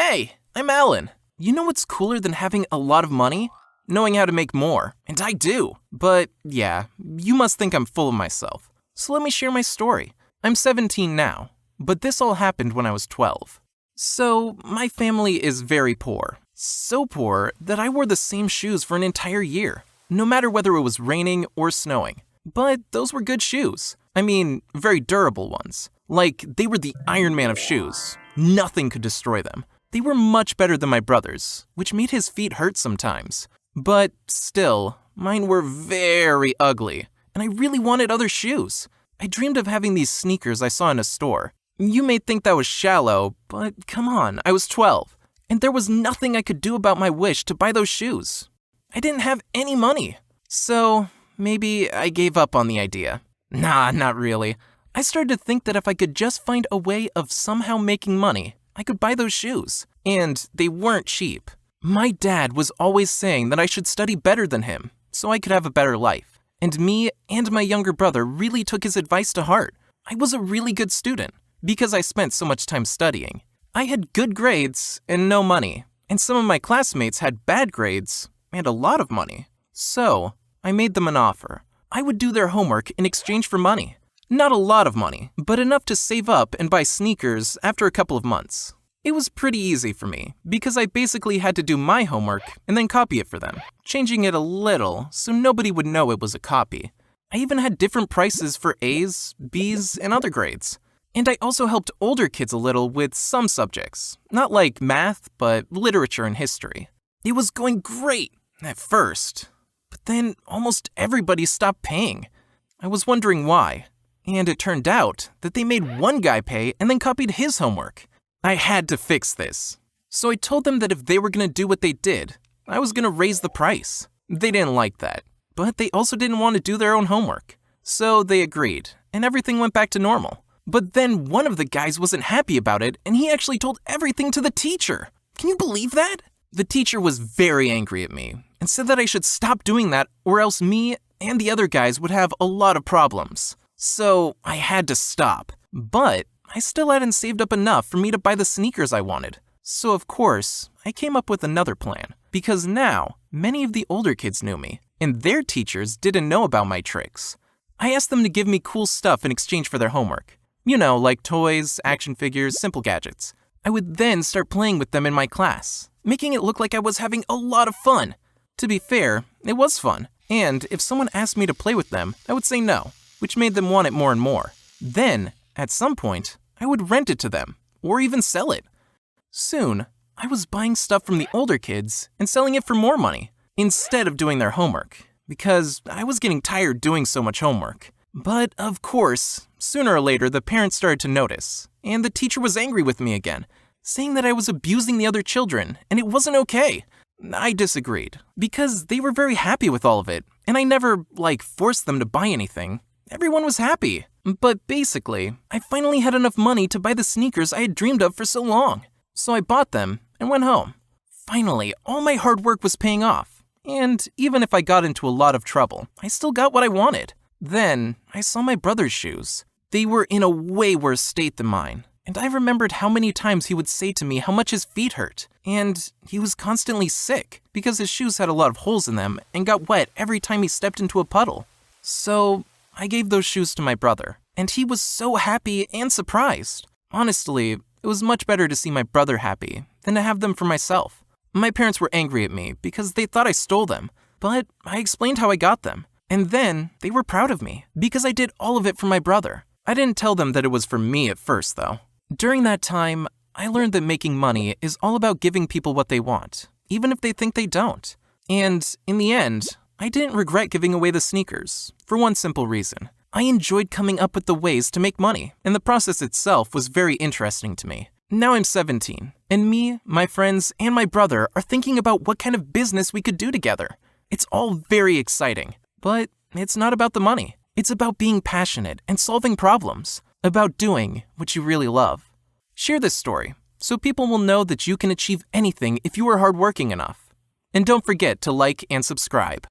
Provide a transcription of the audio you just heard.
Hey, I'm Alan. You know what's cooler than having a lot of money? Knowing how to make more, and I do. But yeah, you must think I'm full of myself. So let me share my story. I'm 17 now, but this all happened when I was 12. So my family is very poor. So poor that I wore the same shoes for an entire year, no matter whether it was raining or snowing. But those were good shoes. I mean, very durable ones. Like, they were the Iron Man of shoes. Nothing could destroy them. They were much better than my brother's, which made his feet hurt sometimes. But still, mine were very ugly, and I really wanted other shoes. I dreamed of having these sneakers I saw in a store. You may think that was shallow, but come on, I was 12, and there was nothing I could do about my wish to buy those shoes. I didn't have any money, so maybe I gave up on the idea. Nah, not really. I started to think that if I could just find a way of somehow making money, I could buy those shoes, and they weren't cheap. My dad was always saying that I should study better than him, so I could have a better life. And me and my younger brother really took his advice to heart. I was a really good student, because I spent so much time studying. I had good grades and no money, and some of my classmates had bad grades and a lot of money. So, I made them an offer. I would do their homework in exchange for money. Not a lot of money, but enough to save up and buy sneakers after a couple of months. It was pretty easy for me, because I basically had to do my homework and then copy it for them, changing it a little so nobody would know it was a copy. I even had different prices for A's, B's, and other grades. And I also helped older kids a little with some subjects, not like math, but literature and history. It was going great at first, but then almost everybody stopped paying. I was wondering why, and it turned out that they made one guy pay and then copied his homework. I had to fix this. So I told them that if they were going to do what they did, I was going to raise the price. They didn't like that, but they also didn't want to do their own homework. So they agreed, and everything went back to normal. But then one of the guys wasn't happy about it, and he actually told everything to the teacher. Can you believe that? The teacher was very angry at me and said that I should stop doing that, or else me and the other guys would have a lot of problems. So I had to stop. But I still hadn't saved up enough for me to buy the sneakers I wanted. So of course, I came up with another plan. Because now, many of the older kids knew me, and their teachers didn't know about my tricks. I asked them to give me cool stuff in exchange for their homework. You know, like toys, action figures, simple gadgets. I would then start playing with them in my class, making it look like I was having a lot of fun. To be fair, it was fun, and if someone asked me to play with them, I would say no, which made them want it more and more. Then, at some point, I would rent it to them, or even sell it. Soon, I was buying stuff from the older kids and selling it for more money, instead of doing their homework, because I was getting tired doing so much homework. But of course, sooner or later the parents started to notice, and the teacher was angry with me again, saying that I was abusing the other children, and it wasn't okay. I disagreed, because they were very happy with all of it, and I never, forced them to buy anything. Everyone was happy. But basically, I finally had enough money to buy the sneakers I had dreamed of for so long. So I bought them and went home. Finally, all my hard work was paying off. And even if I got into a lot of trouble, I still got what I wanted. Then, I saw my brother's shoes. They were in a way worse state than mine. And I remembered how many times he would say to me how much his feet hurt. And he was constantly sick because his shoes had a lot of holes in them and got wet every time he stepped into a puddle. So I gave those shoes to my brother, and he was so happy and surprised. Honestly, it was much better to see my brother happy than to have them for myself. My parents were angry at me because they thought I stole them, but I explained how I got them. And then they were proud of me because I did all of it for my brother. I didn't tell them that it was for me at first, though. During that time, I learned that making money is all about giving people what they want, even if they think they don't. And in the end, I didn't regret giving away the sneakers, for one simple reason. I enjoyed coming up with the ways to make money, and the process itself was very interesting to me. Now I'm 17, and me, my friends, and my brother are thinking about what kind of business we could do together. It's all very exciting, but it's not about the money. It's about being passionate and solving problems, about doing what you really love. Share this story, so people will know that you can achieve anything if you are hardworking enough. And don't forget to like and subscribe.